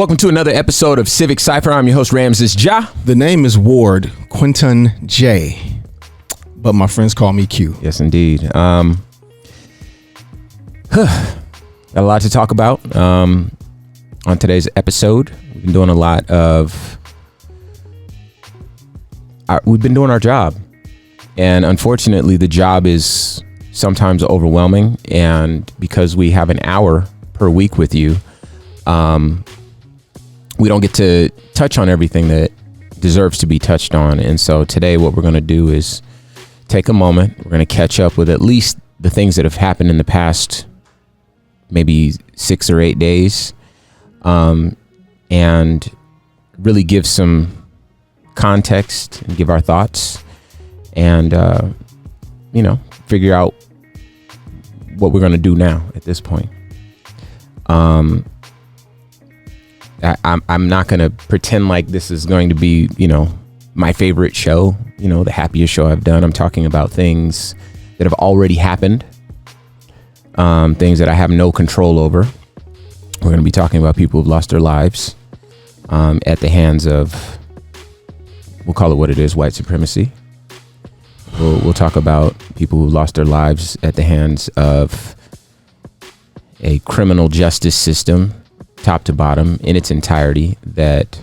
Welcome to another episode of Civic Cipher. I'm your host, Ramses Ja. The name is Ward Quinton J, but my friends call me Q. Yes, indeed. Got a lot to talk about on today's episode. We've been doing a lot of... we've been doing our job. And unfortunately, the job is sometimes overwhelming. And because we have an hour per week with you, we don't get to touch on everything that deserves to be touched on. And so today what we're going to do is take a moment. We're going to catch up with at least the things that have happened in the past maybe 6 or 8 days, and really give some context and give our thoughts and, figure out what we're going to do now at this point. I'm not going to pretend like this is going to be, my favorite show, the happiest show I've done. I'm talking about things that have already happened, things that I have no control over. We're going to be talking about people who've lost their lives at the hands of, we'll call it what it is, white supremacy. We'll talk about people who lost their lives at the hands of a criminal justice system, top to bottom, in its entirety, that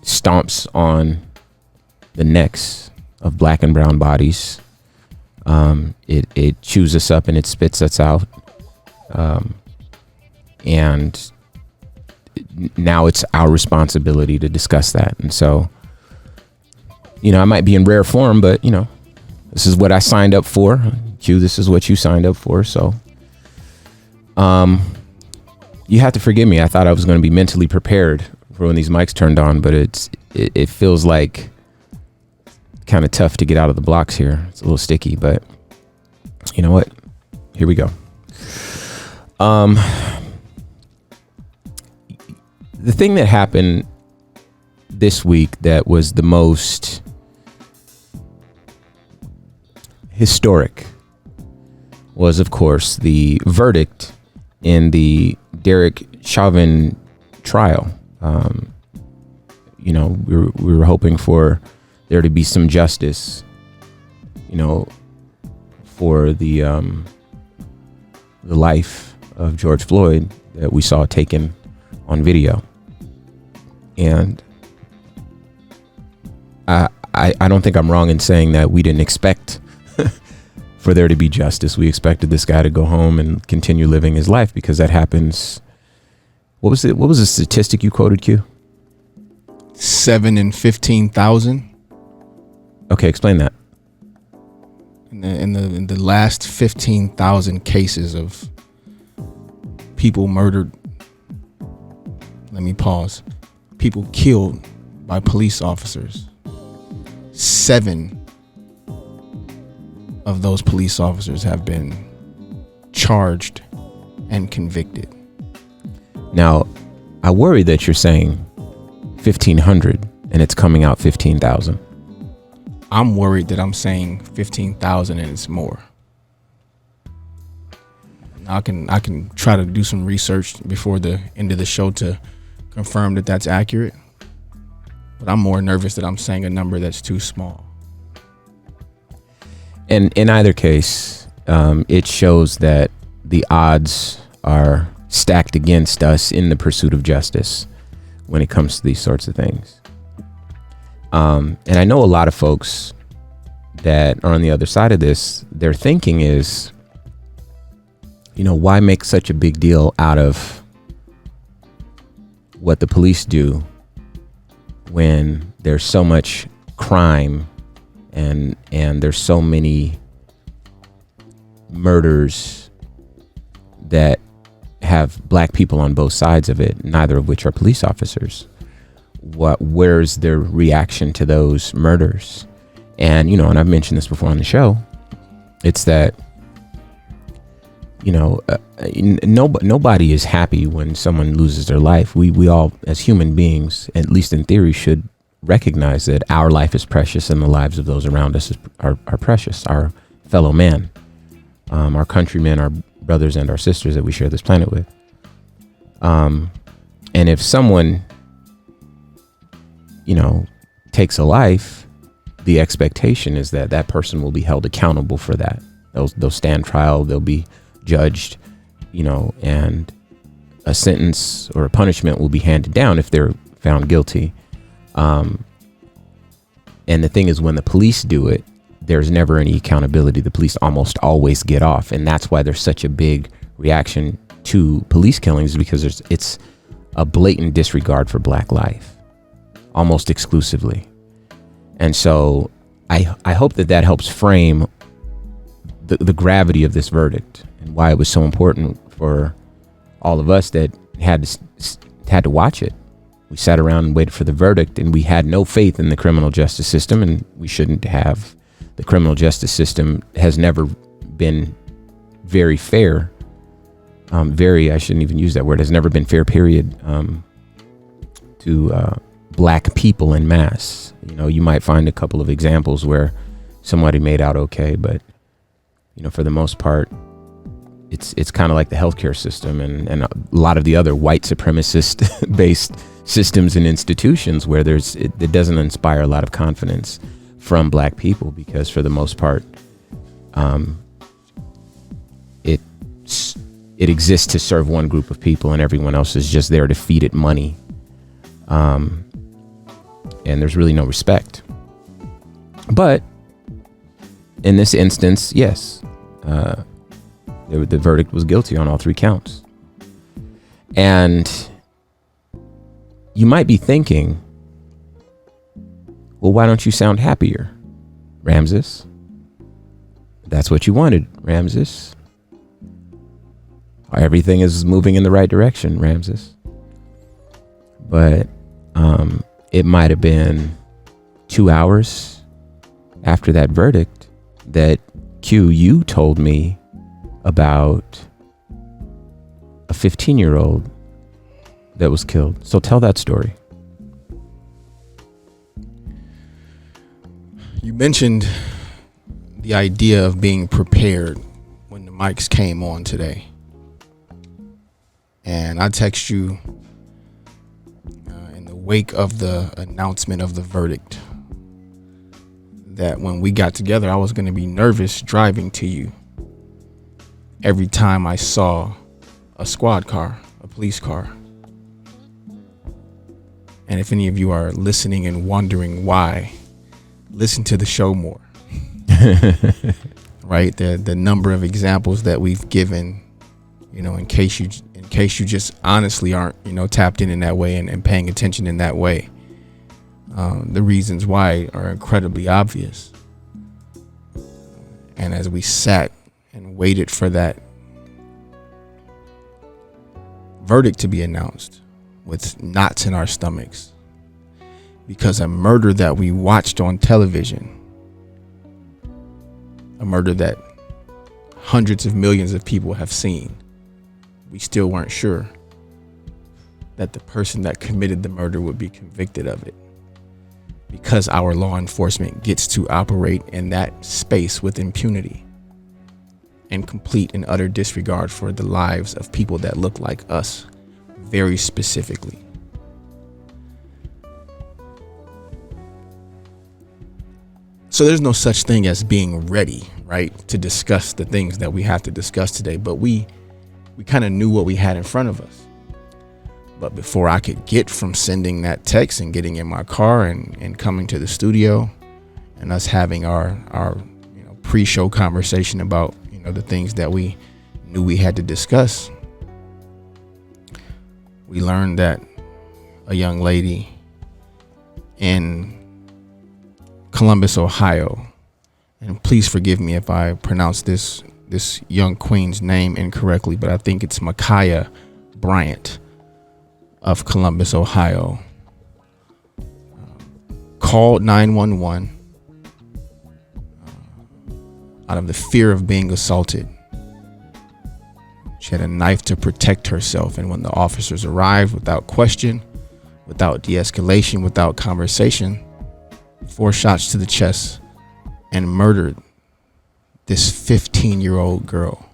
stomps on the necks of black and brown bodies. It chews us up and it spits us out. And now it's our responsibility to discuss that. And so, I might be in rare form, but, this is what I signed up for. Q, this is what you signed up for. So, you have to forgive me. I thought I was going to be mentally prepared for when these mics turned on, but it feels like kind of tough to get out of the blocks here. It's a little sticky, but you know what? Here we go. The thing that happened this week that was the most historic was, of course, the verdict in the Derek Chauvin trial. We were hoping for there to be some justice, for the life of George Floyd that we saw taken on video. And I don't think I'm wrong in saying that we didn't expect for there to be justice. We expected this guy to go home and continue living his life, because that happens. What was the statistic you quoted, Q? 7 in 15,000. Okay, explain that. In the last 15,000 cases of people murdered. Let me pause. People killed by police officers. 7 of those police officers have been charged and convicted. Now, I worry that you're saying 1,500 and it's coming out 15,000. I'm worried that I'm saying 15,000 and it's more. I can try to do some research before the end of the show to confirm that that's accurate. But I'm more nervous that I'm saying a number that's too small. And in either case, it shows that the odds are stacked against us in the pursuit of justice when it comes to these sorts of things. And I know a lot of folks that are on the other side of this, their thinking is, why make such a big deal out of what the police do when there's so much crime and there's so many murders that have black people on both sides of it, neither of which are police officers? Where's their reaction to those murders? And, and I've mentioned this before on the show, it's that, nobody is happy when someone loses their life. We all, as human beings, at least in theory, should recognize that our life is precious and the lives of those around us are precious, our fellow man, our countrymen, our brothers and our sisters that we share this planet with. And And if someone, takes a life, the expectation is that that person will be held accountable for that. They'll stand trial, they'll be judged, and a sentence or a punishment will be handed down if they're found guilty. And the thing is, when the police do it, there's never any accountability. The police almost always get off. And that's why there's such a big reaction to police killings, because it's a blatant disregard for black life, almost exclusively. And so I hope that helps frame the gravity of this verdict and why it was so important for all of us that had to watch it. We sat around and waited for the verdict, and we had no faith in the criminal justice system, and we shouldn't have. The criminal justice system has never been very fair. I shouldn't even use that word, has never been fair, period, to black people en masse. You might find a couple of examples where somebody made out okay, but for the most part, it's kind of like the healthcare system and a lot of the other white supremacist based systems and institutions where it doesn't inspire a lot of confidence from black people, because for the most part, it exists to serve one group of people, and everyone else is just there to feed it money. And there's really no respect. But in this instance, yes, the verdict was guilty on all 3 counts. And you might be thinking, well, why don't you sound happier, Ramses? That's what you wanted, Ramses. Everything is moving in the right direction, Ramses. But it might have been 2 hours after that verdict that you told me about a 15-year-old that was killed. So tell that story. You mentioned the idea of being prepared when the mics came on today. And I text you in the wake of the announcement of the verdict that when we got together, I was going to be nervous driving to you every time I saw a squad car, a police car. And if any of you are listening and wondering why, listen to the show more. Right? The number of examples that we've given, in case you just honestly aren't, tapped in that way and paying attention in that way. The reasons why are incredibly obvious. And as we sat and waited for that verdict to be announced with knots in our stomachs, because a murder that we watched on television, a murder that hundreds of millions of people have seen, we still weren't sure that the person that committed the murder would be convicted of it, because our law enforcement gets to operate in that space with impunity and complete and utter disregard for the lives of people that look like us, very specifically. So there's no such thing as being ready, right, to discuss the things that we have to discuss today. But we kind of knew what we had in front of us. But before I could get from sending that text and getting in my car and coming to the studio and us having our pre-show conversation about, the things that we knew we had to discuss, we learned that a young lady in Columbus, Ohio, and please forgive me if I pronounce this young queen's name incorrectly, but I think it's Makiyah Bryant of Columbus, Ohio, called 911 out of the fear of being assaulted. She had a knife to protect herself, and when the officers arrived, without question, without de-escalation, without conversation, 4 shots to the chest, and murdered this 15-year-old girl.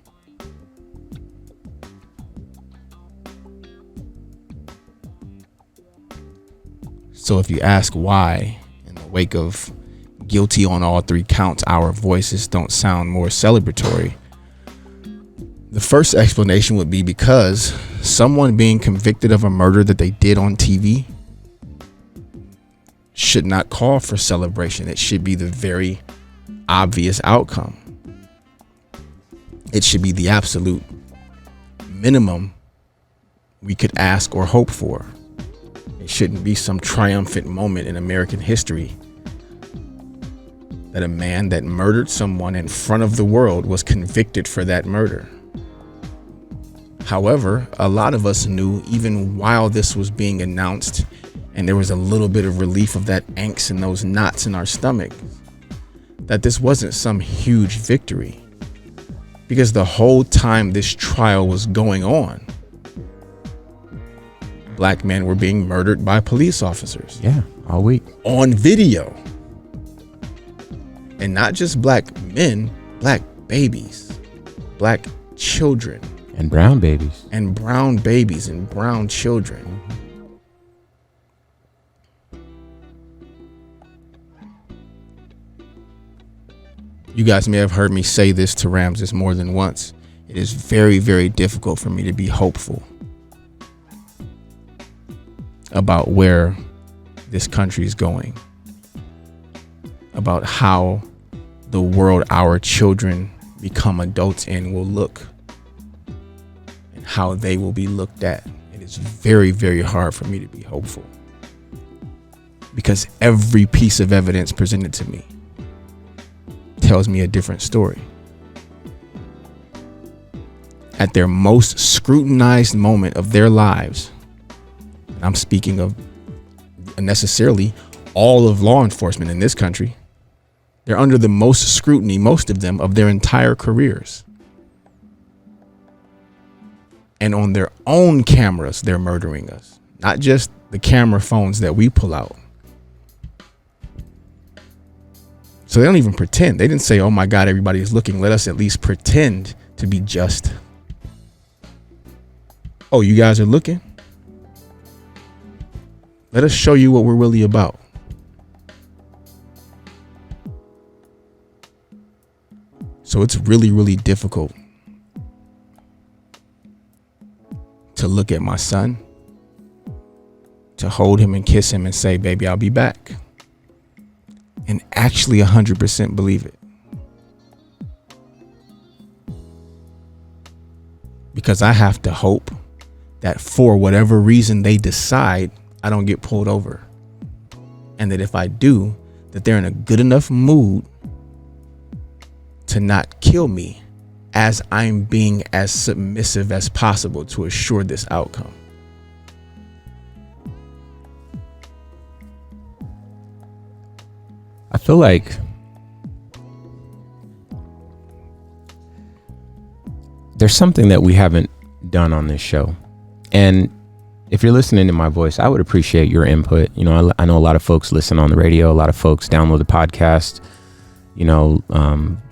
So if you ask why, in the wake of guilty on all 3 counts, our voices don't sound more celebratory, the first explanation would be because someone being convicted of a murder that they did on TV should not call for celebration. It should be the very obvious outcome. It should be the absolute minimum we could ask or hope for. It shouldn't be some triumphant moment in American history that a man that murdered someone in front of the world was convicted for that murder. However, a lot of us knew, even while this was being announced, and there was a little bit of relief of that angst and those knots in our stomach, that this wasn't some huge victory. Because the whole time this trial was going on, black men were being murdered by police officers. Yeah, all week. On video. And not just black men, black babies, black children. And brown babies. And brown babies and brown children. You guys may have heard me say this to Ramses more than once. It is very, very difficult for me to be hopeful about where this country is going, about how the world our children become adults in will look, and how they will be looked at. It is very, very hard for me to be hopeful because every piece of evidence presented to me tells me a different story. At their most scrutinized moment of their lives, and I'm speaking of necessarily all of law enforcement in this country, they're under the most scrutiny, most of them, of their entire careers. And on their own cameras, they're murdering us, not just the camera phones that we pull out. So they don't even pretend. They didn't say, oh my God, everybody is looking. Let us at least pretend to be just. Oh, you guys are looking? Let us show you what we're really about. So it's really, really difficult to look at my son, to hold him and kiss him and say, baby, I'll be back. And actually 100% believe it. Because I have to hope that for whatever reason they decide, I don't get pulled over. And that if I do, that they're in a good enough mood to not kill me as I'm being as submissive as possible to assure this outcome. I feel like there's something that we haven't done on this show. And if you're listening to my voice, I would appreciate your input. You know, I know a lot of folks listen on the radio. A lot of folks download the podcast. You know,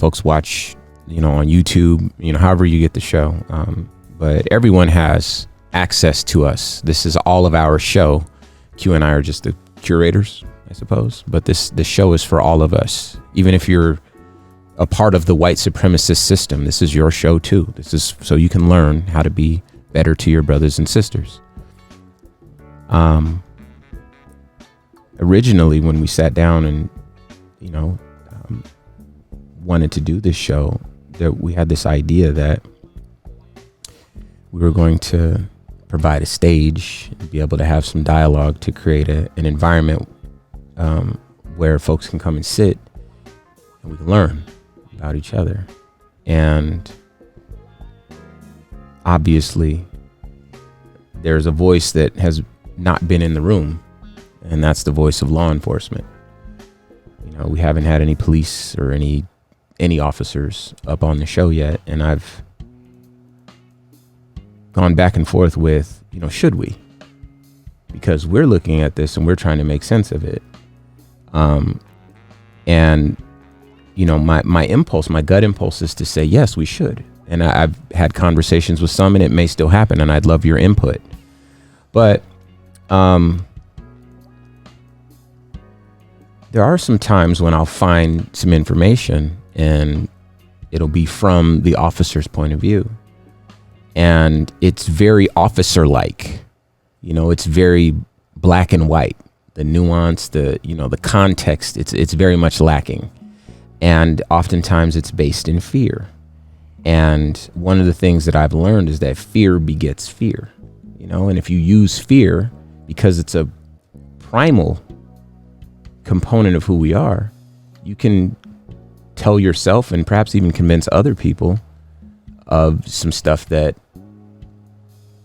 folks watch, you know, on YouTube, you know, however you get the show. But everyone has access to us. This is all of our show. Q and I are just the curators, I suppose. But this show is for all of us. Even if you're a part of the white supremacist system, this is your show too. This is so you can learn how to be better to your brothers and sisters. Originally, when we sat down and, you know, wanted to do this show, that we had this idea that we were going to provide a stage and be able to have some dialogue to create an environment where folks can come and sit and we can learn about each other. And obviously there's a voice that has not been in the room, and that's the voice of law enforcement. You know, we haven't had any police or any officers up on the show yet, and I've gone back and forth with, you know, should we? Because we're looking at this and we're trying to make sense of it. And you know, my impulse, my gut impulse is to say, yes, we should. And I've had conversations with some, and it may still happen, and I'd love your input. But there are some times when I'll find some information and it'll be from the officer's point of view. And it's very officer-like, it's very black and white. The nuance, the context, it's very much lacking. And oftentimes it's based in fear. And one of the things that I've learned is that fear begets fear, and if you use fear because it's a primal component of who we are, you can tell yourself and perhaps even convince other people of some stuff that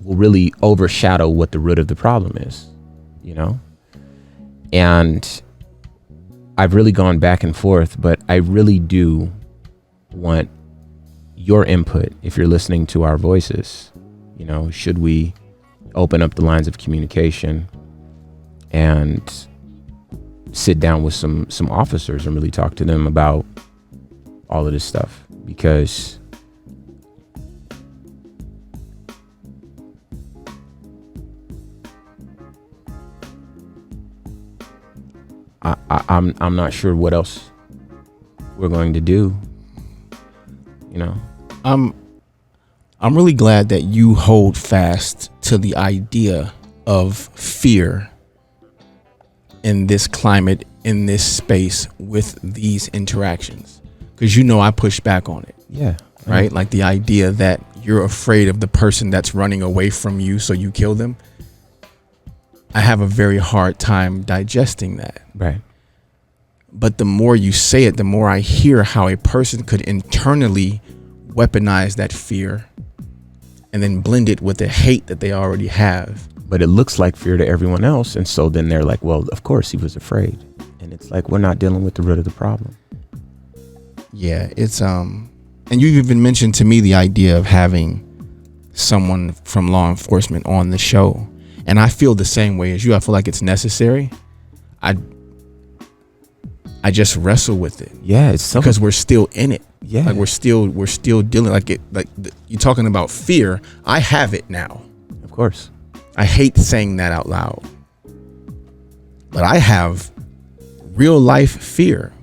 will really overshadow what the root of the problem is, and I've really gone back and forth, but I really do want your input if you're listening to our voices. Should we open up the lines of communication and sit down with some officers and really talk to them about all of this stuff? Because I'm not sure what else we're going to do. I'm really glad that you hold fast to the idea of fear in this climate, in this space, with these interactions, because I push back on it. Yeah. Right. Like the idea that you're afraid of the person that's running away from you, so you kill them. I have a very hard time digesting that. Right. But the more you say it, the more I hear how a person could internally weaponize that fear and then blend it with the hate that they already have. But it looks like fear to everyone else. And so then they're like, well, of course he was afraid. And it's like, we're not dealing with the root of the problem. Yeah, it's and you even mentioned to me the idea of having someone from law enforcement on the show. And I feel the same way as you. I feel like it's necessary. I just wrestle with it. Yeah, it's so, because we're still in it. Yeah, like we're still dealing you're talking about fear. I have it now. Of course. I hate saying that out loud, but I have real life fear.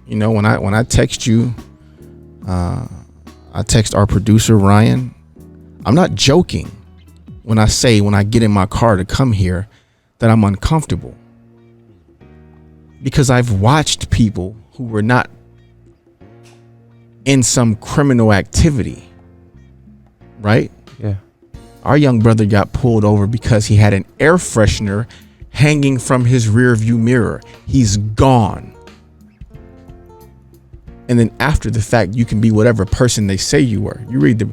When I text you, I text our producer Ryan. I'm not joking when I say, when I get in my car to come here, that I'm uncomfortable, because I've watched people who were not in some criminal activity, right? Yeah. Our young brother got pulled over because he had an air freshener hanging from his rear view mirror. He's gone. And then after the fact, you can be whatever person they say you were. You read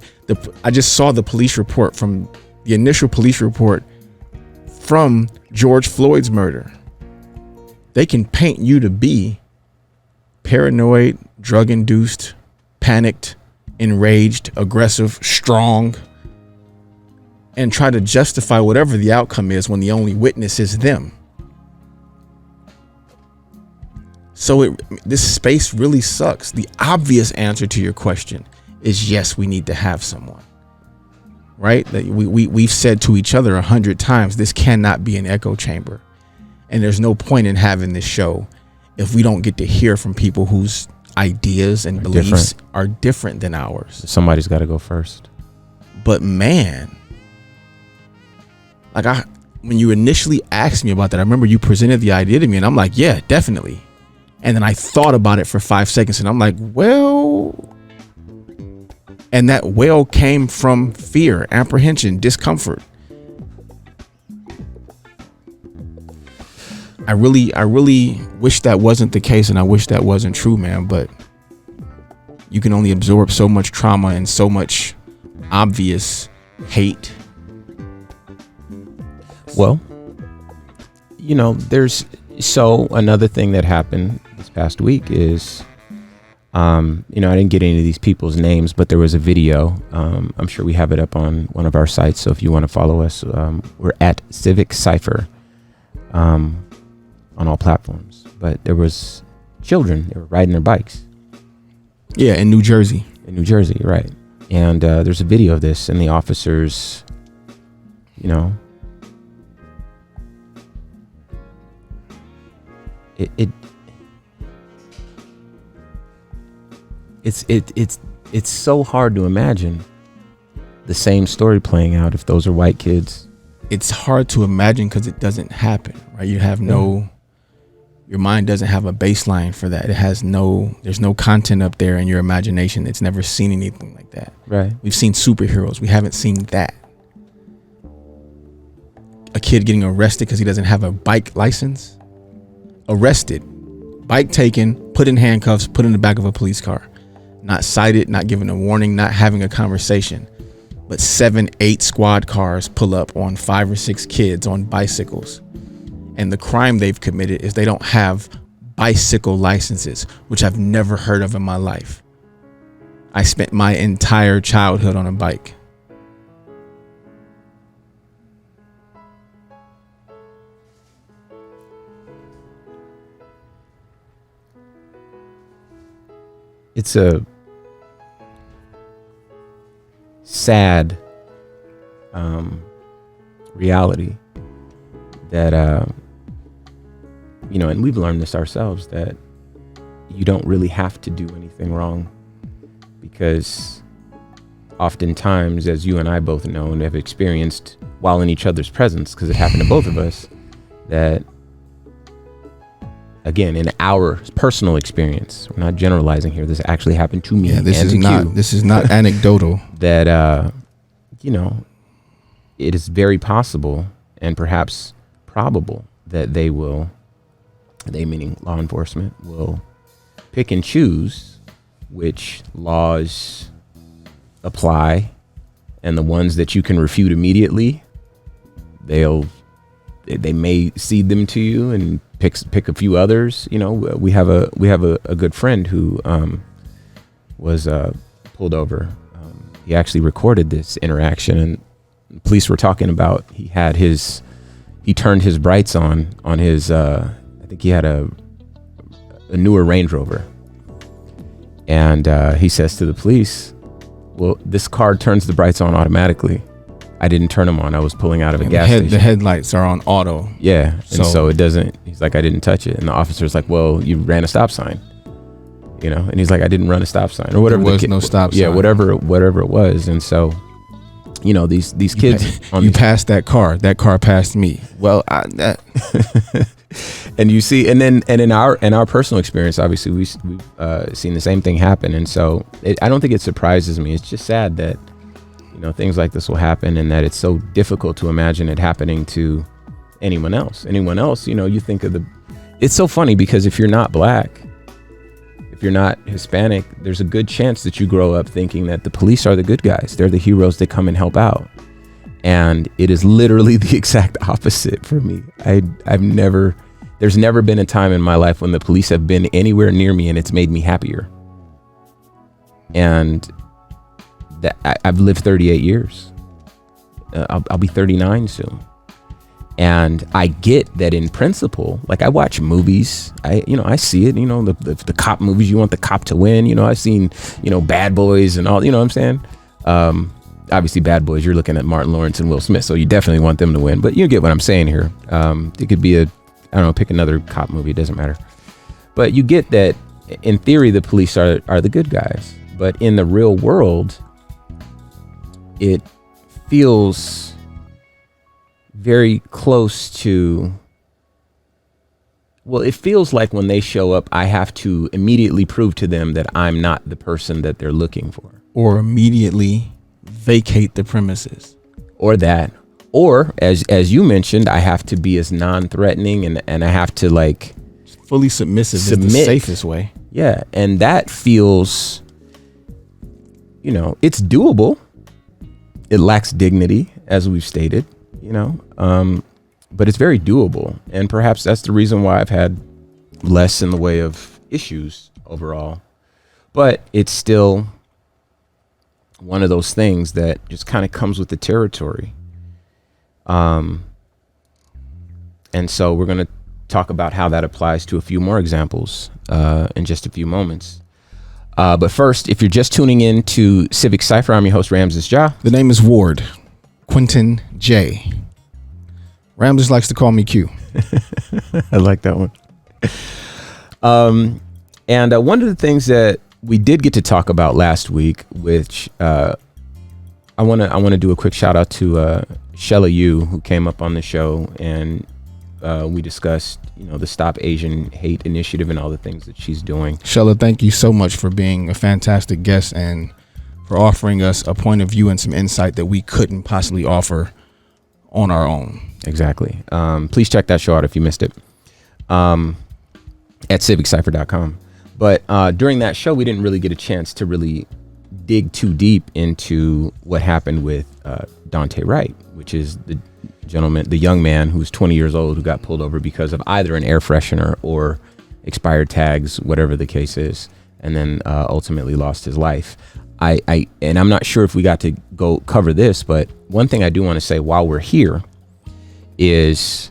I just saw the police report, from the initial police report from George Floyd's murder. They can paint you to be paranoid, drug-induced, panicked, enraged, aggressive, strong, and try to justify whatever the outcome is when the only witness is them. So this space really sucks. The obvious answer to your question is yes, we need to have someone, right? That we've said to each other 100 times, this cannot be an echo chamber. And there's no point in having this show if we don't get to hear from people whose ideas and beliefs are different than ours. Somebody's got to go first. But man, when you initially asked me about that, I remember you presented the idea to me and I'm like, yeah, definitely. And then I thought about it for 5 seconds and I'm like, well, and that well came from fear, apprehension, discomfort. I really wish that wasn't the case, and I wish that wasn't true, man. But you can only absorb so much trauma and so much obvious hate. Well, another thing that happened this past week is, I didn't get any of these people's names, but there was a video. I'm sure we have it up on one of our sites. So if you want to follow us, we're at Civic Cipher. On all platforms. But there was children, they were riding their bikes. Yeah, in New Jersey. Right. And there's a video of this, and the officers, It's so hard to imagine the same story playing out if those are white kids. It's hard to imagine because it doesn't happen, right? You have your mind doesn't have a baseline for that. There's no content up there in your imagination. It's never seen anything like that. Right. We've seen superheroes. We haven't seen that. A kid getting arrested because he doesn't have a bike license. Arrested, bike taken, put in handcuffs, put in the back of a police car. Not cited, not given a warning, not having a conversation. But 7-8 squad cars pull up on 5 or 6 kids on bicycles. And the crime they've committed is they don't have bicycle licenses, which I've never heard of in my life. I spent my entire childhood on a bike. It's a sad reality that and we've learned this ourselves, that you don't really have to do anything wrong, because oftentimes, as you and I both know and have experienced while in each other's presence, because it happened to both of us, that again, in our personal experience, we're not generalizing here, this actually happened to me. Yeah, this is not anecdotal. That it is very possible and perhaps probable that they meaning law enforcement, will pick and choose which laws apply, and the ones that you can refute immediately, they may cede them to you and pick a few others. We have a good friend who was pulled over. He actually recorded this interaction, and the police were talking about he turned his brights on his I think he had a newer Range Rover, and he says to the police, well, this car turns the brights on automatically. I didn't turn them on. I was pulling out of a gas station. The headlights are on auto. Yeah. And so it doesn't, he's like, I didn't touch it. And the officer's like, well, you ran a stop sign, and he's like, I didn't run a stop sign or whatever. There was no stop sign. Yeah. Whatever it was. And so, these kids, you passed that car passed me. Well, and you see, and in our personal experience, obviously we've seen the same thing happen. And so I don't think it surprises me. It's just sad that, things like this will happen, and that it's so difficult to imagine it happening to anyone else. You think of it's so funny, because if you're not black, if you're not Hispanic, there's a good chance that you grow up thinking that the police are the good guys. They're the heroes that come and help out. And it is literally the exact opposite for me. There's never been a time in my life when the police have been anywhere near me and it's made me happier. And that I've lived 38 years. I'll be 39 soon. And I get that in principle. Like, I watch movies, I see it, the cop movies, you want the cop to win. I've seen, Bad Boys and all, what I'm saying? Obviously Bad Boys, you're looking at Martin Lawrence and Will Smith, so you definitely want them to win, but you get what I'm saying here. It could be pick another cop movie, it doesn't matter. But you get that in theory, the police are the good guys, but in the real world, it feels very close to, it feels like when they show up, I have to immediately prove to them that I'm not the person that they're looking for. Or immediately vacate the premises. Or that. Or, as you mentioned, I have to be as non-threatening, and I have to fully submissive is the safest way. Yeah, and that feels, it's doable. It lacks dignity, as we've stated, but it's very doable. And perhaps that's the reason why I've had less in the way of issues overall. But it's still one of those things that just kind of comes with the territory. And so we're going to talk about how that applies to a few more examples in just a few moments. But first, if you're just tuning in to Civic Cipher, I'm your host, Ramses Ja. The name is Ward, Quentin J. Ramses likes to call me Q. I like that one. And one of the things that we did get to talk about last week, which I want to do a quick shout out to Shella Yu, who came up on the show, and we discussed, the Stop Asian Hate initiative and all the things that she's doing. Shella, thank you so much for being a fantastic guest and for offering us a point of view and some insight that we couldn't possibly offer on our own. Exactly. Please check that show out if you missed it at civiccipher.com. But during that show, we didn't really get a chance to really dig too deep into what happened with Daunte Wright, which is the young man who's 20 years old who got pulled over because of either an air freshener or expired tags, whatever the case is, and then ultimately lost his life. And I'm not sure if we got to go cover this, but one thing I do want to say while we're here is,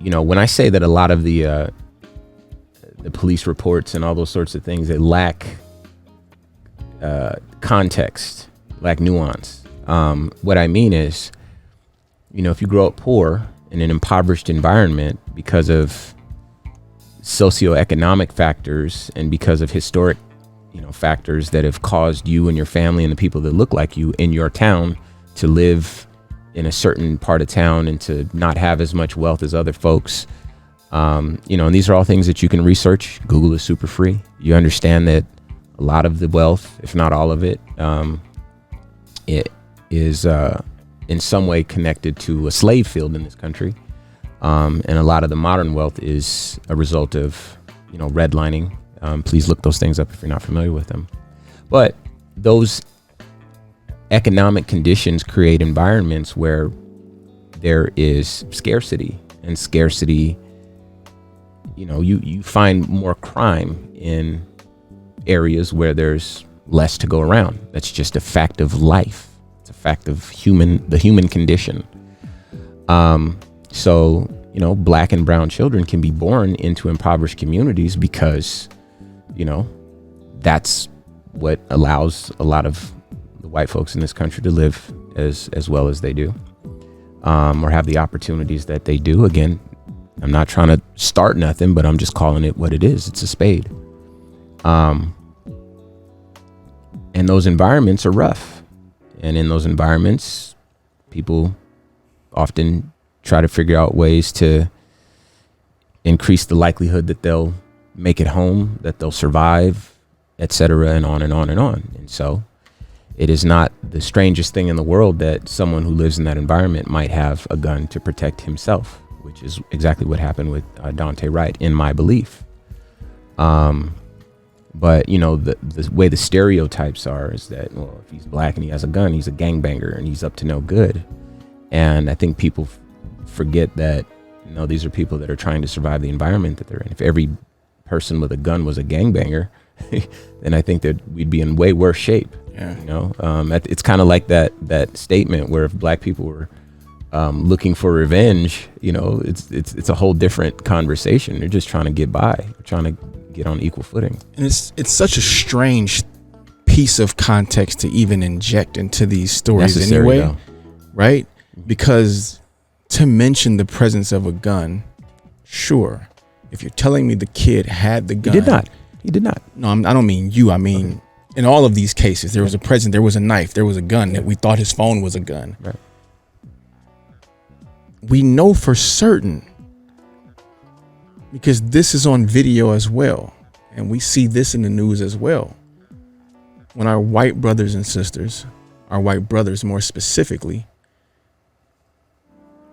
when I say that a lot of the police reports and all those sorts of things, they lack context, lack nuance. What I mean is, if you grow up poor in an impoverished environment because of socioeconomic factors and because of historic factors that have caused you and your family and the people that look like you in your town to live in a certain part of town and to not have as much wealth as other folks. And these are all things that you can research. Google is super free. You understand that a lot of the wealth, if not all of it, it is in some way connected to a slave field in this country. And a lot of the modern wealth is a result of, redlining. Please look those things up if you're not familiar with them. But those economic conditions create environments where there is scarcity, and scarcity, you find more crime in areas where there's less to go around. That's just a fact of life. It's a fact of the human condition. So, black and brown children can be born into impoverished communities because that's what allows a lot of the white folks in this country to live as well as they do, or have the opportunities that they do. Again, I'm not trying to start nothing, but I'm just calling it what it is. It's a spade. And those environments are rough. And in those environments, people often try to figure out ways to increase the likelihood that they'll make it home, that they'll survive, etc., and on and on and on. And so it is not the strangest thing in the world that someone who lives in that environment might have a gun to protect himself, which is exactly what happened with Daunte Wright, in my belief. But, the way the stereotypes are is that, well, if he's black and he has a gun, he's a gangbanger and he's up to no good. And I think people forget that, these are people that are trying to survive the environment that they're in. If every person with a gun was a gangbanger, then I think that we'd be in way worse shape. Yeah. It's kind of like that statement where if black people were looking for revenge, it's a whole different conversation. They're just trying to get by, they're trying to get on equal footing. And it's such a strange piece of context to even inject into these stories necessary, anyway, though. Right? Because to mention the presence of a gun, sure. If you're telling me the kid had the gun, he did not. No, I don't mean you. I mean, in all of these cases, there was a present, there was a knife, there was a gun, that we thought his phone was a gun. Right. We know for certain, because this is on video as well, and we see this in the news as well. When our white brothers and sisters, our white brothers more specifically,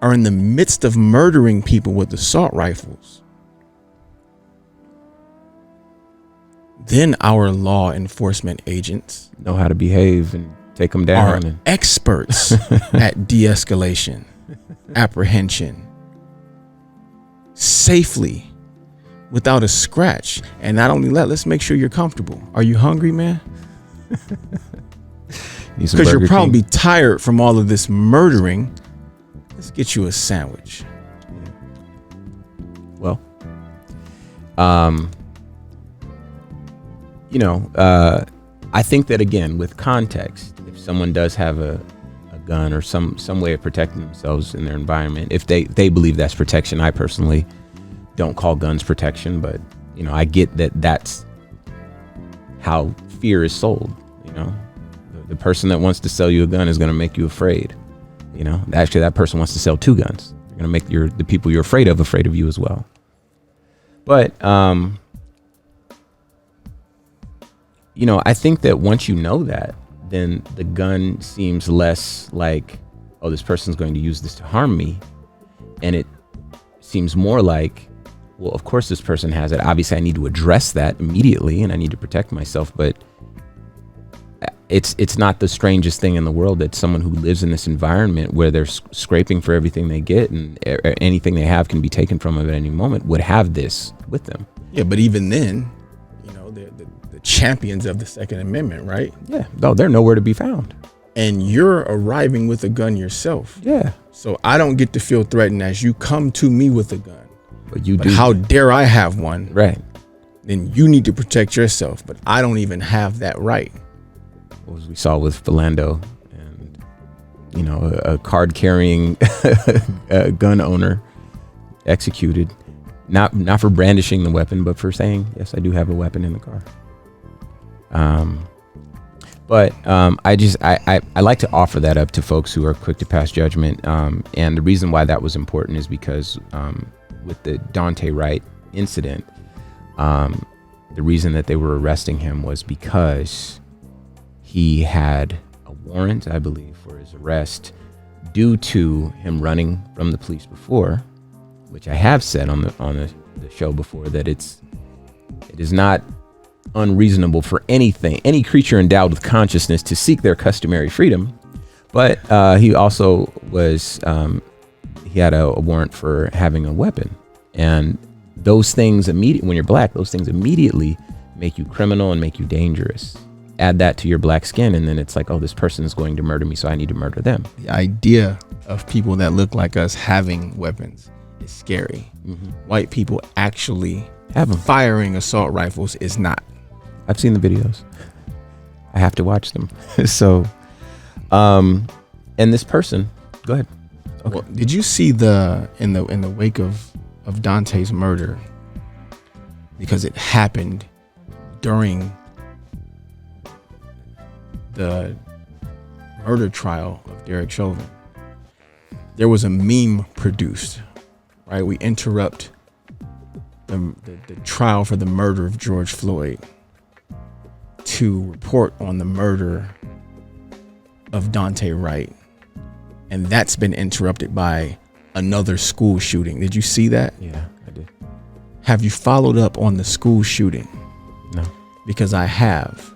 are in the midst of murdering people with assault rifles, then our law enforcement agents know how to behave and take them down. Are experts at de-escalation, apprehension, safely, without a scratch. And not only that, let's make sure you're comfortable. Are you hungry, man? Because you'll probably be tired from all of this murdering. Let's get you a sandwich. Well, I think that, again, with context, if someone does have a gun or some way of protecting themselves in their environment, if they believe that's protection, I personally don't call guns protection, but I get that that's how fear is sold. You know, the person that wants to sell you a gun is going to make you afraid. You know, actually, that person wants to sell 2 guns. They're going to make the people you're afraid of you as well. But, you know, I think that once you know that, then the gun seems less like, oh, this person's going to use this to harm me. And it seems more like, well, of course this person has it. Obviously, I need to address that immediately and I need to protect myself. But it's not the strangest thing in the world that someone who lives in this environment where they're scraping for everything they get and anything they have can be taken from them at any moment would have this with them. Yeah, but even then, you know, the champions of the Second Amendment, right? Yeah, no, they're nowhere to be found. And you're arriving with a gun yourself. Yeah. So I don't get to feel threatened as you come to me with a gun. But you but do. How dare I have one? Right. Then you need to protect yourself. But I don't even have that right. As we saw with Philando and, you know, a card carrying gun owner executed, not for brandishing the weapon, but for saying, yes, I do have a weapon in the car. But I like to offer that up to folks who are quick to pass judgment. And the reason why that was important is because with the Daunte Wright incident, the reason that they were arresting him was because he had a warrant, I believe, for his arrest due to him running from the police before, which I have said on the show before that it is not unreasonable for any creature endowed with consciousness to seek their customary freedom. But he also was he had a warrant for having a weapon, and those things when you're black, those things immediately make you criminal and make you dangerous. Add that to your black skin, and then it's like, oh, this person is going to murder me, so I need to murder them. The idea of people that look like us having weapons is scary. Mm-hmm. White people actually firing assault rifles is not. I've seen the videos. I have to watch them. So, and this person, go ahead. Okay. Well, did you see in the wake of Dante's murder, because it happened during the murder trial of Derek Chauvin, there was a meme produced, right? We interrupt the trial for the murder of George Floyd to report on the murder of Daunte Wright. And that's been interrupted by another school shooting. Did you see that? Yeah, I did. Have you followed up on the school shooting? No. Because I have.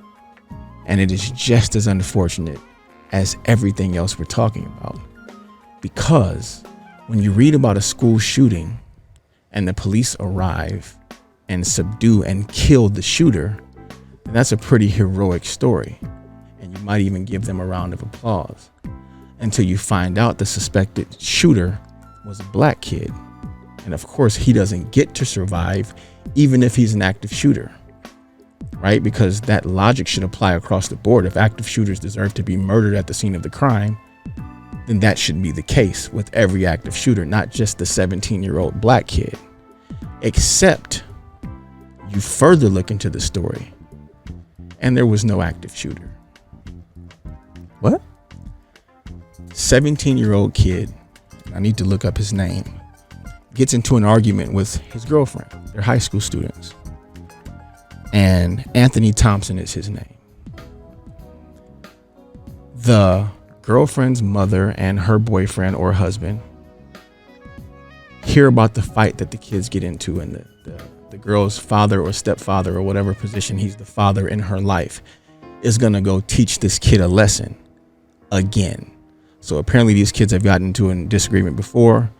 And it is just as unfortunate as everything else we're talking about. Because when you read about a school shooting and the police arrive and subdue and kill the shooter, then that's a pretty heroic story. And you might even give them a round of applause until you find out the suspected shooter was a black kid. And of course, he doesn't get to survive, even if he's an active shooter. Right? Because that logic should apply across the board. If active shooters deserve to be murdered at the scene of the crime, then that should be the case with every active shooter, not just the 17-year-old black kid. Except you further look into the story and there was no active shooter. What? 17-year-old kid, I need to look up his name, gets into an argument with his girlfriend. They're high school students. And Anthony Thompson is his name. The girlfriend's mother and her boyfriend or husband hear about the fight that the kids get into, and the girl's father or stepfather or whatever position he's the father in her life is going to go teach this kid a lesson again. So apparently these kids have gotten into a disagreement before,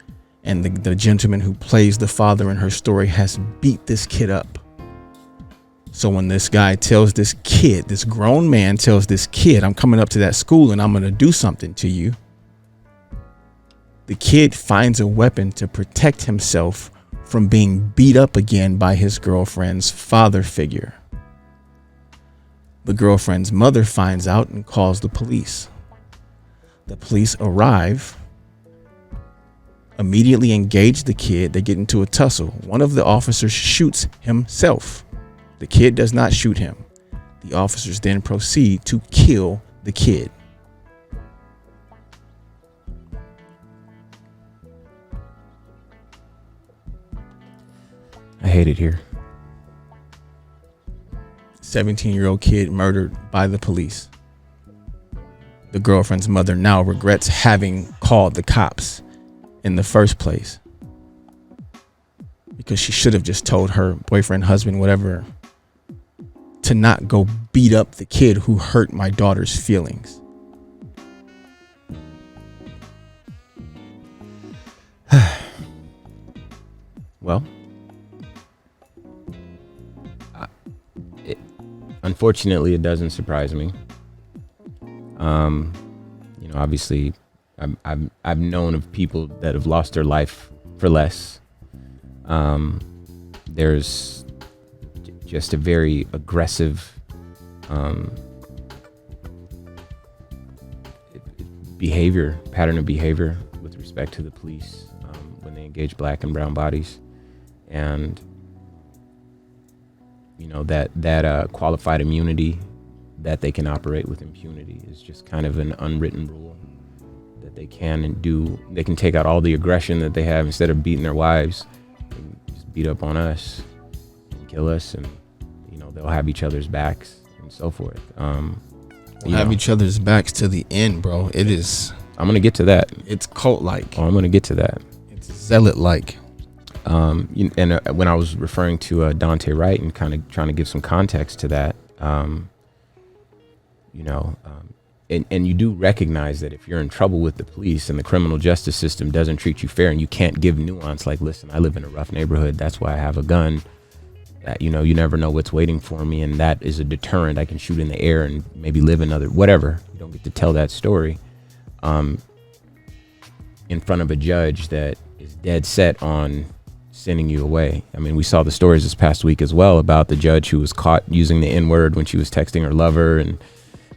and the gentleman who plays the father in her story has beat this kid up. So when this guy tells this kid, this grown man tells this kid, I'm coming up to that school and I'm going to do something to you, the kid finds a weapon to protect himself from being beat up again by his girlfriend's father figure. The girlfriend's mother finds out and calls the police. The police arrive, immediately engage the kid. They get into a tussle. One of the officers shoots himself. The kid does not shoot him. The officers then proceed to kill the kid. I hate it here. 17-year-old kid murdered by the police. The girlfriend's mother now regrets having called the cops in the first place, because she should have just told her boyfriend, husband, whatever, to not go beat up the kid who hurt my daughter's feelings. Well, unfortunately, it doesn't surprise me. Obviously, I've known of people that have lost their life for less. There's just a very aggressive pattern of behavior with respect to the police when they engage black and brown bodies, and that qualified immunity that they can operate with impunity is just kind of an unwritten rule that they can and do. They can take out all the aggression that they have. Instead of beating their wives, they can just beat up on us and kill us, and they'll have each other's backs and so forth. We'll have each other's backs to the end, bro. It is. I'm gonna get to that. It's cult-like. I'm gonna get to that. It's zealot-like. When I was referring to Dante Wright and kind of trying to give some context to that, and you do recognize that if you're in trouble with the police and the criminal justice system doesn't treat you fair, and you can't give nuance, like, listen, I live in a rough neighborhood, that's why I have a gun, that you never know what's waiting for me, and that is a deterrent. I can shoot in the air and maybe live another whatever. You don't get to tell that story in front of a judge that is dead set on sending you away. I mean, we saw the stories this past week as well about the judge who was caught using the N-word when she was texting her lover, and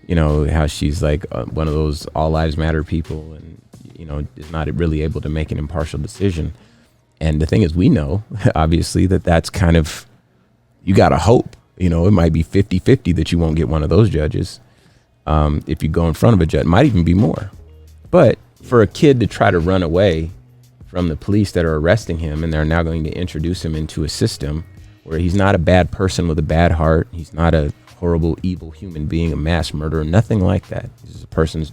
how she's like one of those all lives matter people, and is not really able to make an impartial decision. And the thing is, we know obviously that's kind of, you gotta hope, it might be 50-50 that you won't get one of those judges. If you go in front of a judge, it might even be more. But for a kid to try to run away from the police that are arresting him, and they're now going to introduce him into a system where he's not a bad person with a bad heart, he's not a horrible, evil human being, a mass murderer, nothing like that. He's just a person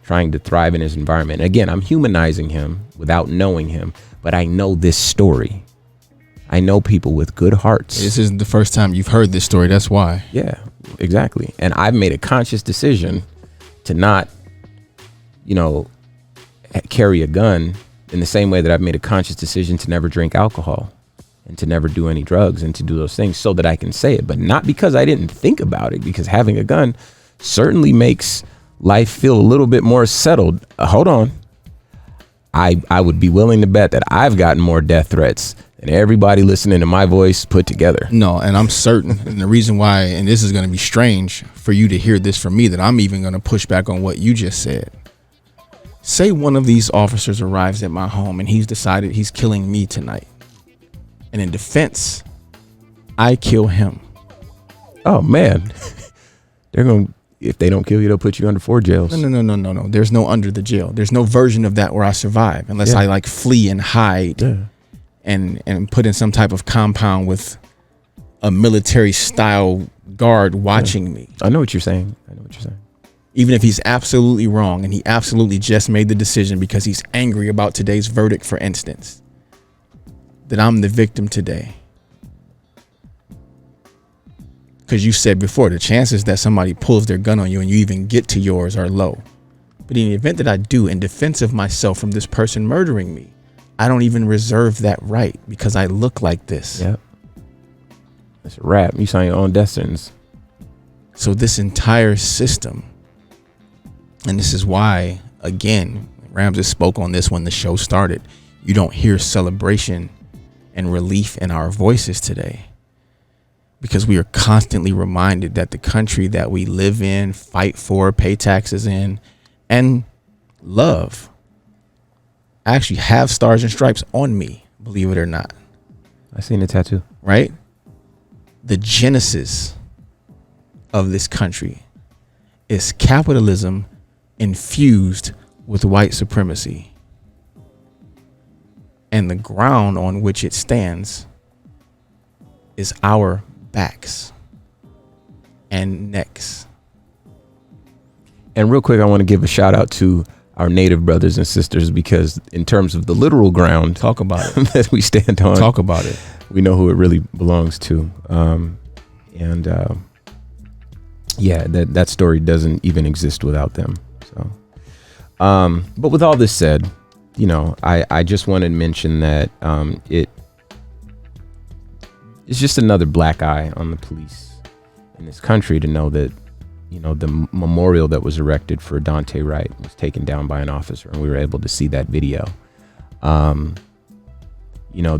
trying to thrive in his environment. Again, I'm humanizing him without knowing him, but I know this story. I know people with good hearts. This isn't the first time you've heard this story. That's why. Yeah, exactly. And I've made a conscious decision to not, carry a gun, in the same way that I've made a conscious decision to never drink alcohol and to never do any drugs and to do those things so that I can say it, but not because I didn't think about it, because having a gun certainly makes life feel a little bit more settled. Hold on. I would be willing to bet that I've gotten more death threats than everybody listening to my voice put together. No, and I'm certain, and the reason why, and this is going to be strange for you to hear this from me, that I'm even going to push back on what you just said. Say one of these officers arrives at my home and he's decided he's killing me tonight, and in defense, I kill him. Oh man, if they don't kill you, they'll put you under 4 jails. No. There's no under the jail. There's no version of that where I survive, unless I like flee and hide and put in some type of compound with a military style guard watching me. I know what you're saying. Even if he's absolutely wrong and he absolutely just made the decision because he's angry about today's verdict, for instance, that I'm the victim today. Because you said before, the chances that somebody pulls their gun on you and you even get to yours are low. But in the event that I do, in defense of myself from this person murdering me, I don't even reserve that right because I look like this. Yep. That's a wrap. You sign your own death sentence. So this entire system, and this is why, again, Ramses spoke on this when the show started, you don't hear celebration and relief in our voices today, because we are constantly reminded that the country that we live in, fight for, pay taxes in, and love actually have stars and stripes on me, believe it or not. I seen a tattoo. Right? The genesis of this country is capitalism infused with white supremacy. And the ground on which it stands is our backs and necks. And real quick, I want to give a shout out to our native brothers and sisters, because in terms of the literal ground, Talk about it. that we stand on, Talk about it. we know who it really belongs to. Yeah, that story doesn't even exist without them. So, but with all this said, you know, I just wanted to mention that it's just another black eye on the police in this country to know that, you know, the memorial that was erected for Daunte Wright was taken down by an officer, and we were able to see that video. You know,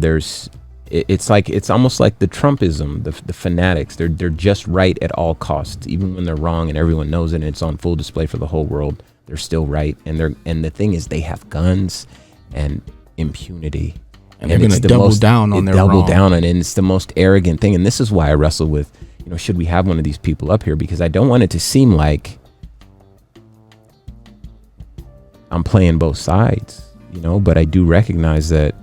it's almost like the Trumpism, the fanatics. They're just right at all costs, even when they're wrong and everyone knows it and it's on full display for the whole world. They're still right, and the thing is, they have guns and impunity, and they're going to double down on their wrong. And it's the most arrogant thing. And this is why I wrestle with, you know, should we have one of these people up here? Because I don't want it to seem like I'm playing both sides, you know. But I do recognize that,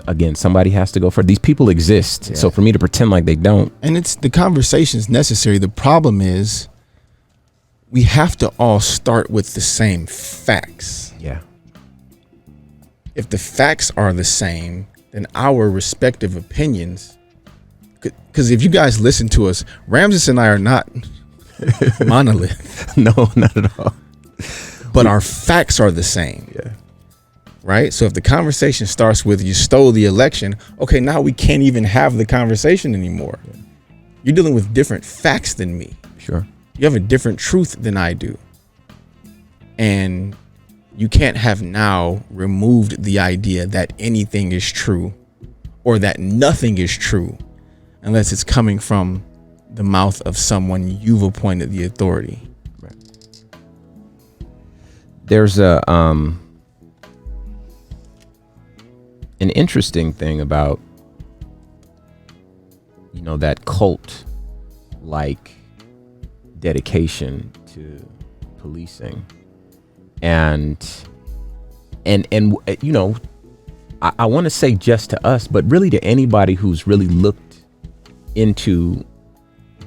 again, somebody has to go first. These people exist, Yeah. so for me to pretend like they don't, And it's the conversation's necessary. The problem is we have to all start with the same facts. yeah, If the facts are the same, then our respective opinions, because if you guys listen to us, Ramses and I are not monolith, no, not at all. but our facts are the same. Yeah, Right? So if the conversation starts with you stole the election, okay, now we can't even have the conversation anymore. You're dealing with different facts than me. sure. You have a different truth than I do. And you can't have now removed the idea that anything is true or that nothing is true unless it's coming from the mouth of someone you've appointed the authority. Right. There's an interesting thing about, you know, that cult like dedication to policing, and you know, I want to say just to us, but really to anybody who's really looked into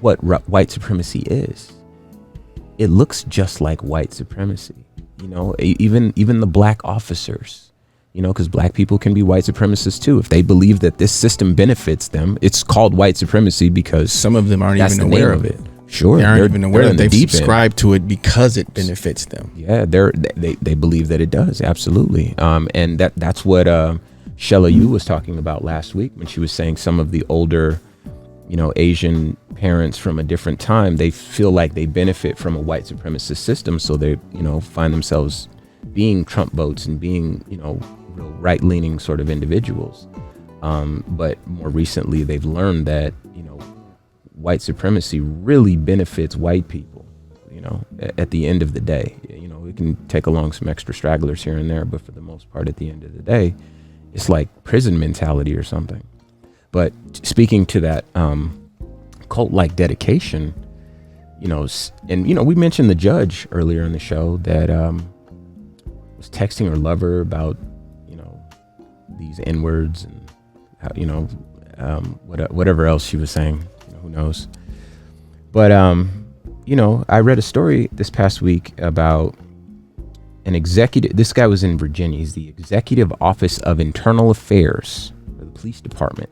what white supremacy is. It looks just like white supremacy, you know. Even the black officers, you know, because black people can be white supremacists too. If they believe that this system benefits them, it's called white supremacy because Some of them aren't even aware of it. Sure, They aren't even aware that they've deep end. subscribed to it because it benefits them. Yeah, they believe that it does, absolutely. And that's what Shella Yu was talking about last week when she was saying some of the older, you know, Asian parents from a different time, they feel like they benefit from a white supremacist system, so they, you know, find themselves being Trump votes and being, you know, real right-leaning sort of individuals. But more recently, they've learned that, you know, white supremacy really benefits white people, you know, at the end of the day. You know, we can take along some extra stragglers here and there, but for the most part, at the end of the day, it's like prison mentality or something. But speaking to that cult-like dedication, you know, and, you know, we mentioned the judge earlier in the show that was texting her lover about, you know, these N-words and, how, you know, whatever else she was saying. Who knows? But, you know, I read a story this past week about an executive. This guy was in Virginia. He's the executive office of internal affairs for the police department.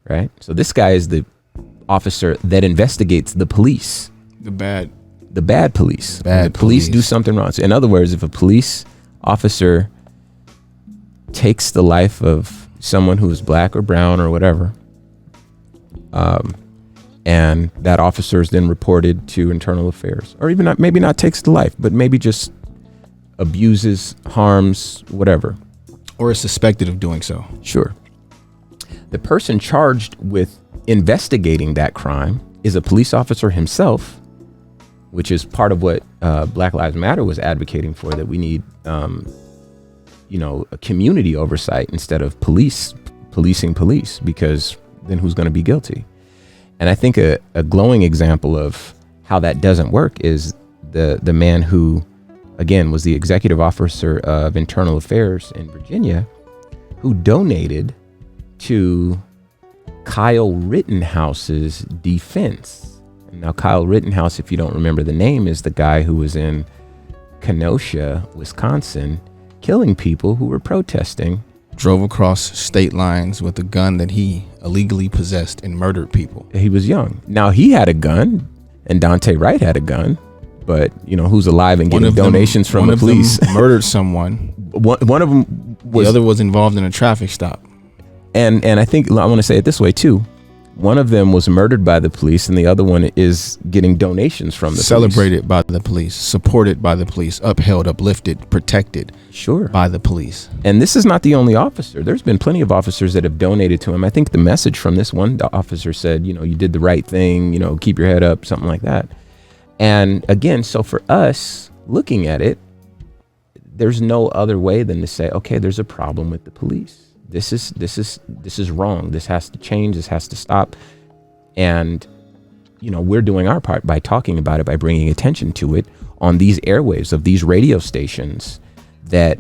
Right. So this guy is the officer that investigates the police. The bad police. Bad the police police do something wrong. So in other words, if a police officer takes the life of someone who is black or brown or whatever, and that officer is then reported to internal affairs, or even not, maybe not takes the life, but maybe just abuses, harms, whatever, or is suspected of doing so. Sure. The person charged with investigating that crime is a police officer himself, which is part of what Black Lives Matter was advocating for, that we need, you know, a community oversight instead of policing police, because then who's going to be guilty? And I think a glowing example of how that doesn't work is the man who, again, was the executive officer of internal affairs in Virginia, who donated to Kyle Rittenhouse's defense. Now, Kyle Rittenhouse, if you don't remember the name, is the guy who was in Kenosha, Wisconsin, killing people who were protesting. Drove across state lines with a gun that he illegally possessed and murdered people. He was young. Now, he had a gun, and Dante Wright had a gun, but who's alive and getting donations from the police? One of them murdered someone. One of them was, the other was involved in a traffic stop. And I think I want to say it this way too. One of them was murdered by the police, and the other one is getting donations from the celebrated police. by the police, supported by the police, upheld, uplifted, protected by the police. And this is not the only officer. There's been plenty of officers that have donated to him. I think the message from this one officer said, you did the right thing, keep your head up, something like that. And again, so for us looking at it, there's no other way than to say, okay, there's a problem with the police. This is wrong. This has to change. This has to stop. And, we're doing our part by talking about it, by bringing attention to it on these airwaves of these radio stations that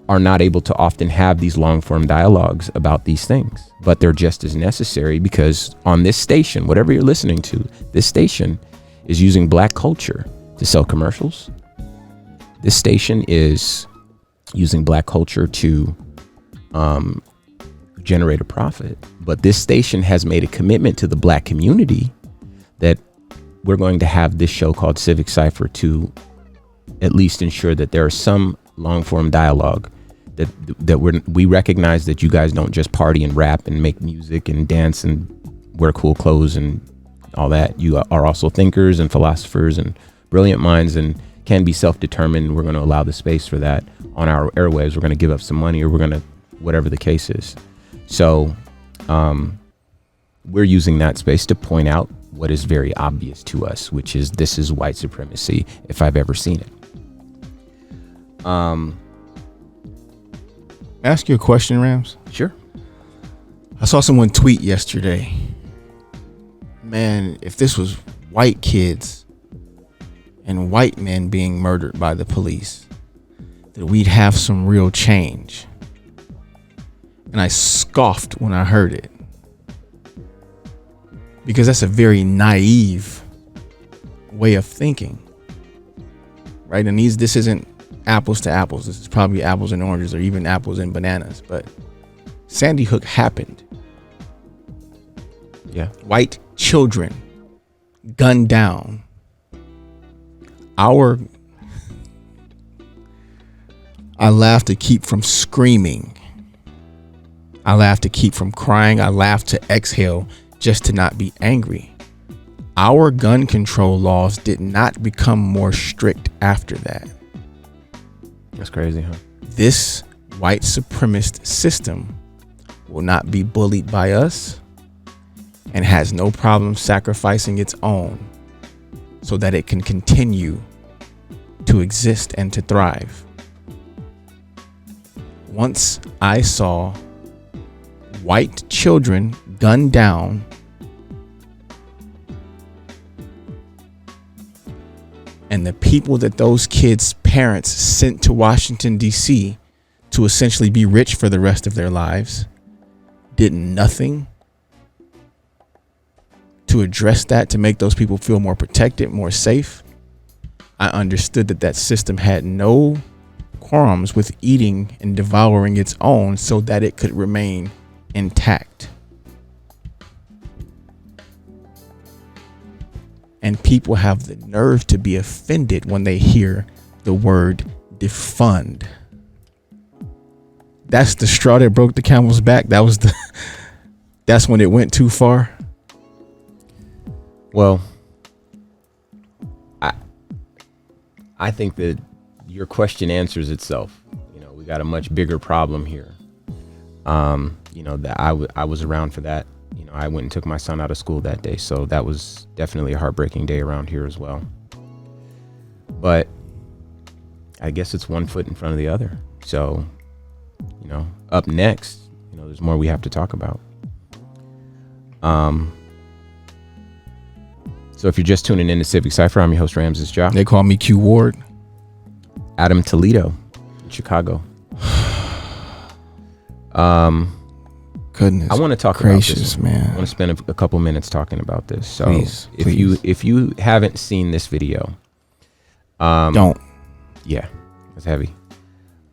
are not able to often have these long form dialogues about these things, but they're just as necessary because on this station, whatever you're listening to, this station is using Black culture to sell commercials. This station is using Black culture to, generate a profit, but this station has made a commitment to the Black community that we're going to have this show called Civic Cipher to at least ensure that there is some long form dialogue, that we recognize that you guys don't just party and rap and make music and dance and wear cool clothes and all that. You are also thinkers and philosophers and brilliant minds and can be self-determined. We're going to allow the space for that on our airwaves. We're going to give up some money, or we're going to, whatever the case is. So we're using that space to point out what is very obvious to us, which is this is white supremacy if I've ever seen it. Ask you a question, Rams? Sure. I saw someone tweet yesterday, man, if this was white kids and white men being murdered by the police, that we'd have some real change. And I scoffed when I heard it, because that's a very naive way of thinking, right? And this isn't apples to apples. This is probably apples and oranges, or even apples and bananas. But Sandy Hook happened. Yeah. White children gunned down. I laugh to keep from screaming. I laugh to keep from crying. I laugh to exhale just to not be angry. Our gun control laws did not become more strict after that. That's crazy, huh? This white supremacist system will not be bullied by us and has no problem sacrificing its own so that it can continue to exist and to thrive. Once I saw white children gunned down, and the people that those kids' parents sent to Washington, D.C. to essentially be rich for the rest of their lives did nothing to address that, to make those people feel more protected, more safe, I understood that system had no qualms with eating and devouring its own so that it could remain intact. And people have the nerve to be offended when they hear the word defund. That's the straw that broke the camel's back. That's when it went too far. Well, I think that your question answers itself. We got a much bigger problem here. That I was around for that. I went and took my son out of school that day, so that was definitely a heartbreaking day around here as well. But I guess it's one foot in front of the other. So, up next, there's more we have to talk about. So if you're just tuning in to Civic Cipher, I'm your host, Ramses Ja. They call me Q Ward. Adam Toledo in Chicago. Goodness I want to talk gracious, about this. man. I want to spend a couple minutes talking about this. So Please. if you haven't seen this video, Don't. yeah, it's heavy.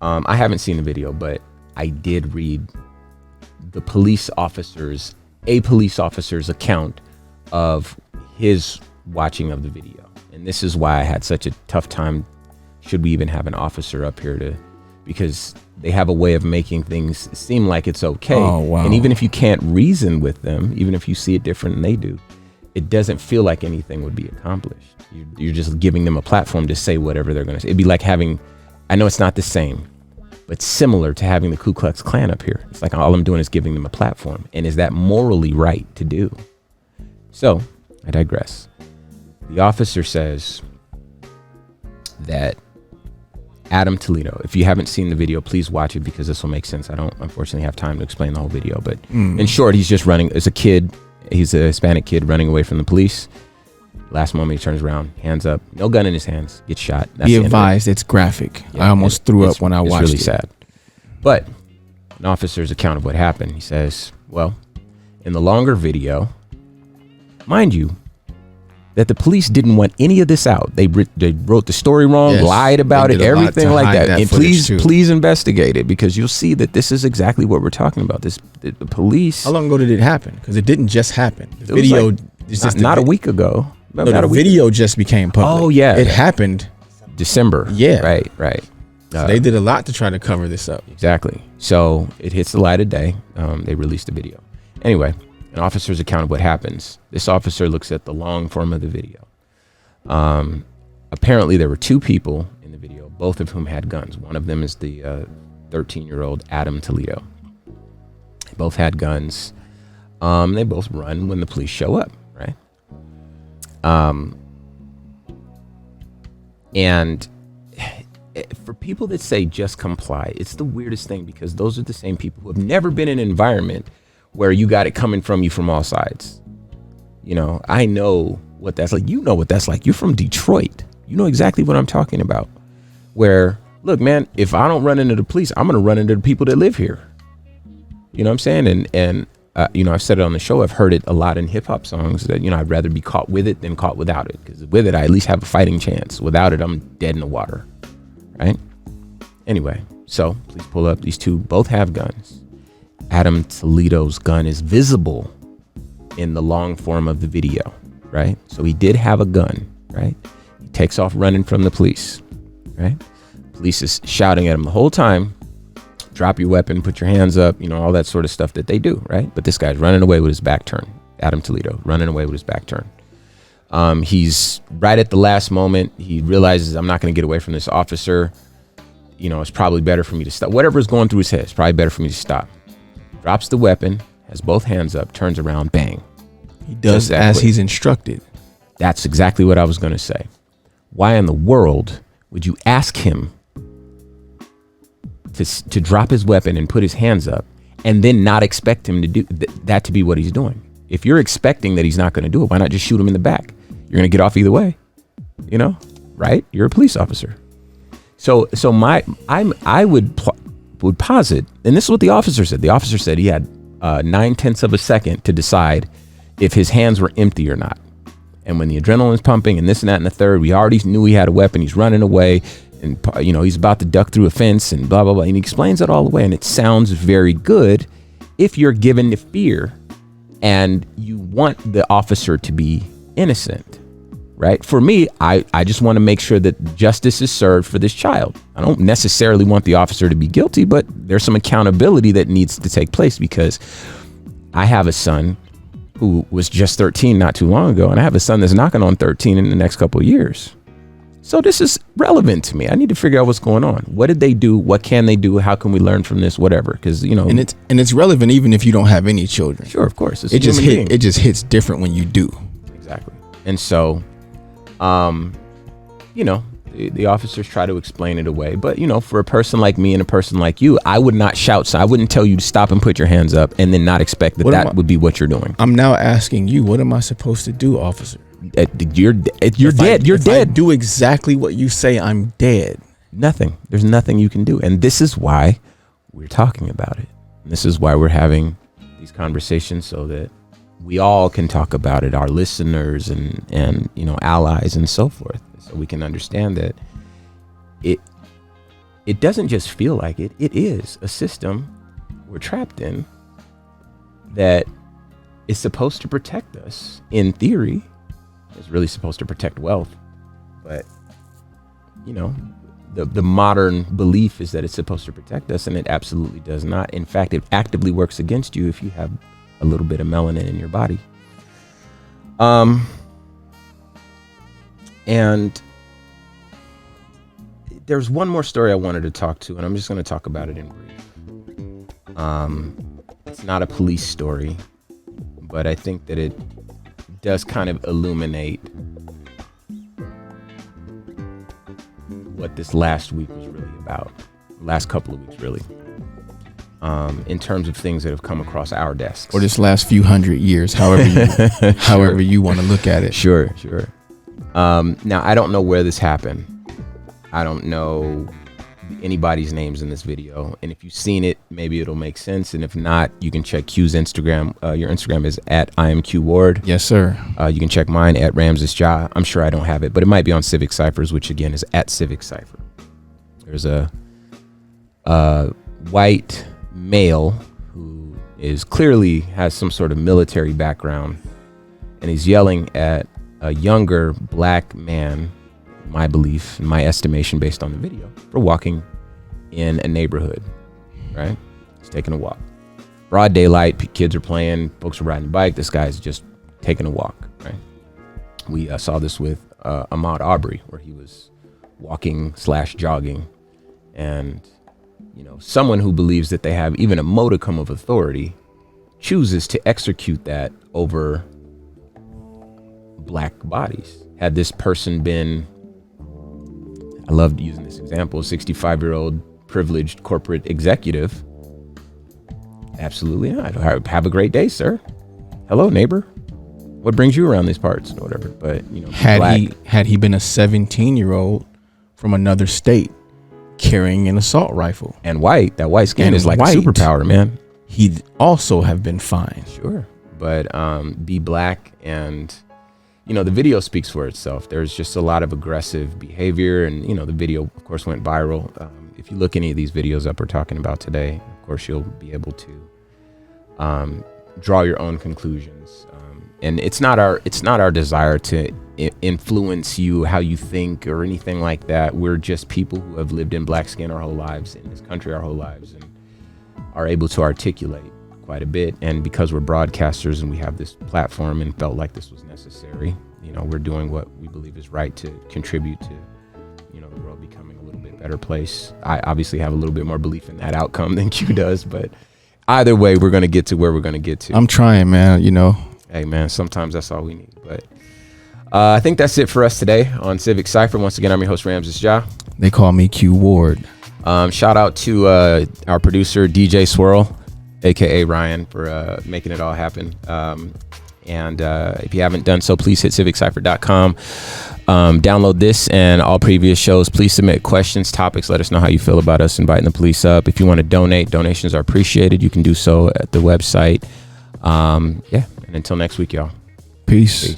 I haven't seen the video, but I did read a police officer's account of his watching of the video. And this is why I had such a tough time. Should we even have an officer up here because they have a way of making things seem like it's okay. Oh, wow. And even if you can't reason with them, even if you see it different than they do, it doesn't feel like anything would be accomplished. You're just giving them a platform to say whatever they're going to say. It'd be like having, I know it's not the same, but similar to having the Ku Klux Klan up here. It's like all I'm doing is giving them a platform. And is that morally right to do? So I digress. The officer says that Adam Toledo, if you haven't seen the video, please watch it because this will make sense. I don't unfortunately have time to explain the whole video, but in short, he's just running as a kid. He's a Hispanic kid running away from the police. Last moment he turns around, hands up, no gun in his hands, gets shot. That's Be advised, it's graphic. Yeah, I almost threw up when I watched it. It's really sad. But an officer's account of what happened, he says, well, in the longer video, mind you, that the police didn't want any of this out. They wrote the story wrong, Yes, lied about they it, did a lot everything to like hide that. that And footage, too. please investigate it because you'll see that this is exactly what we're talking about. The police. How long ago did it happen? Because it didn't just happen. The It was video, like it's just not a week ago. No, the video just became public. Oh, yeah. It happened. December. Yeah. Right. So they did a lot to try to cover this up. Exactly. So it hits the light of day. They released the video. Anyway, an officer's account of what happens. This officer looks at the long form of the video. Apparently there were two people in the video, both of whom had guns. One of them is the 13-year-old Adam Toledo. They both had guns. They both run when the police show up, right? And for people that say just comply, it's the weirdest thing because those are the same people who have never been in an environment where you got it coming from you from all sides. You know, I know what that's like. You know what that's like. You're from Detroit. You know exactly what I'm talking about. Where, look, man, if I don't run into the police, I'm going to run into the people that live here. You know what I'm saying? And you know, I've said it on the show. I've heard it a lot in hip hop songs that, you know, I'd rather be caught with it than caught without it. Because with it, I at least have a fighting chance. Without it, I'm dead in the water. Right? Anyway, so please pull up. These two both have guns. Adam Toledo's gun is visible in the long form of the video, right? So he did have a gun, right? He takes off running from the police, right? Police is shouting at him the whole time, drop your weapon, put your hands up, you know, all that sort of stuff that they do, right? But this guy's running away with his back turned. Adam Toledo running away with his back turned. He's right at the last moment. He realizes I'm not going to get away from this officer. You know, it's probably better for me to stop. Whatever is going through his head, it's probably better for me to stop. Drops the weapon, has both hands up, turns around, bang. He does as he's instructed. That's exactly what I was going to say. Why in the world would you ask him to drop his weapon and put his hands up and then not expect him to do that to be what he's doing? If you're expecting that he's not going to do it, why not just shoot him in the back? You're going to get off either way, you know, right? You're a police officer. So I would posit, and this is what the officer said. The officer said he had 9/10 of a second to decide if his hands were empty or not. And when the adrenaline is pumping and this and that and the third, we already knew he had a weapon. He's running away and, you know, he's about to duck through a fence and blah, blah, blah. And he explains it all the way. And it sounds very good if you're given the fear and you want the officer to be innocent, right? For me, I just want to make sure that justice is served for this child. I don't necessarily want the officer to be guilty, but there's some accountability that needs to take place because I have a son who was just 13 not too long ago, and I have a son that's knocking on 13 in the next couple of years. So this is relevant to me. I need to figure out what's going on. What did they do? What can they do? How can we learn from this? Whatever, because you know, and it's relevant even if you don't have any children. Sure, of course. It just hits different when you do. Exactly. And so, you know, the officers try to explain it away, but you know, for a person like me and a person like you, I would not shout. So I wouldn't tell you to stop and put your hands up, and then not expect that would be what you're doing. I'm now asking you, what am I supposed to do, officer? you're dead. You're if dead. I do exactly what you say, I'm dead. Nothing. There's nothing you can do. And this is why we're talking about it. And this is why we're having these conversations, so that we all can talk about it, our listeners and allies and so forth. So we can understand that it doesn't just feel like it. It is a system we're trapped in that is supposed to protect us. In theory, it's really supposed to protect wealth. But, the modern belief is that it's supposed to protect us, and it absolutely does not. In fact, it actively works against you if you have a little bit of melanin in your body. And there's one more story I wanted to talk to, and I'm just going to talk about it in brief. It's not a police story, but I think that it does kind of illuminate what this last week was really about. Last couple of weeks, really. In terms of things that have come across our desks. Or this last few hundred years, however you want to look at it. Sure. Now, I don't know where this happened. I don't know anybody's names in this video. And if you've seen it, maybe it'll make sense. And if not, you can check Q's Instagram. Your Instagram is at IamQWard. Yes, sir. You can check mine at Ramses. I'm sure I don't have it, but it might be on Civic Ciphers, which again is at Civic Cipher. There's a white male who is clearly has some sort of military background, and he's yelling at a younger black man, my belief, in my estimation, based on the video, for walking in a neighborhood, right? He's taking a walk. Broad daylight, kids are playing, folks are riding a bike. This guy's just taking a walk, right? We saw this with Ahmaud Arbery, where he was walking / jogging, and someone who believes that they have even a modicum of authority chooses to execute that over black bodies. Had this person been, I loved using this example, 65-year-old privileged corporate executive, absolutely not. Have a great day, sir. Hello, neighbor. What brings you around these parts or whatever? But had he been a 17-year-old from another state carrying an assault rifle and white, that white skin is like a superpower, man. He'd also have been fine. Sure. But be black, and the video speaks for itself. There's just a lot of aggressive behavior, and the video of course went viral. If you look any of these videos up we're talking about today, of course you'll be able to draw your own conclusions. And it's not our desire to influence you, how you think, or anything like that. We're just people who have lived in black skin our whole lives, in this country our whole lives, and are able to articulate quite a bit. And because we're broadcasters and we have this platform and felt like this was necessary, we're doing what we believe is right to contribute to the world becoming a little bit better place. I obviously have a little bit more belief in that outcome than Q does, but either way, we're going to get to where we're going to get to. I'm trying, man. Hey, man, sometimes that's all we need. But I think that's it for us today on Civic Cipher. Once again, I'm your host, Ramses Ja. They call me Q Ward. Shout out to our producer, DJ Swirl, a.k.a. Ryan, for making it all happen. And if you haven't done so, please hit civiccipher.com. Download this and all previous shows. Please submit questions, topics. Let us know how you feel about us inviting the police up. If you want to donate, donations are appreciated. You can do so at the website. And until next week, y'all. Peace.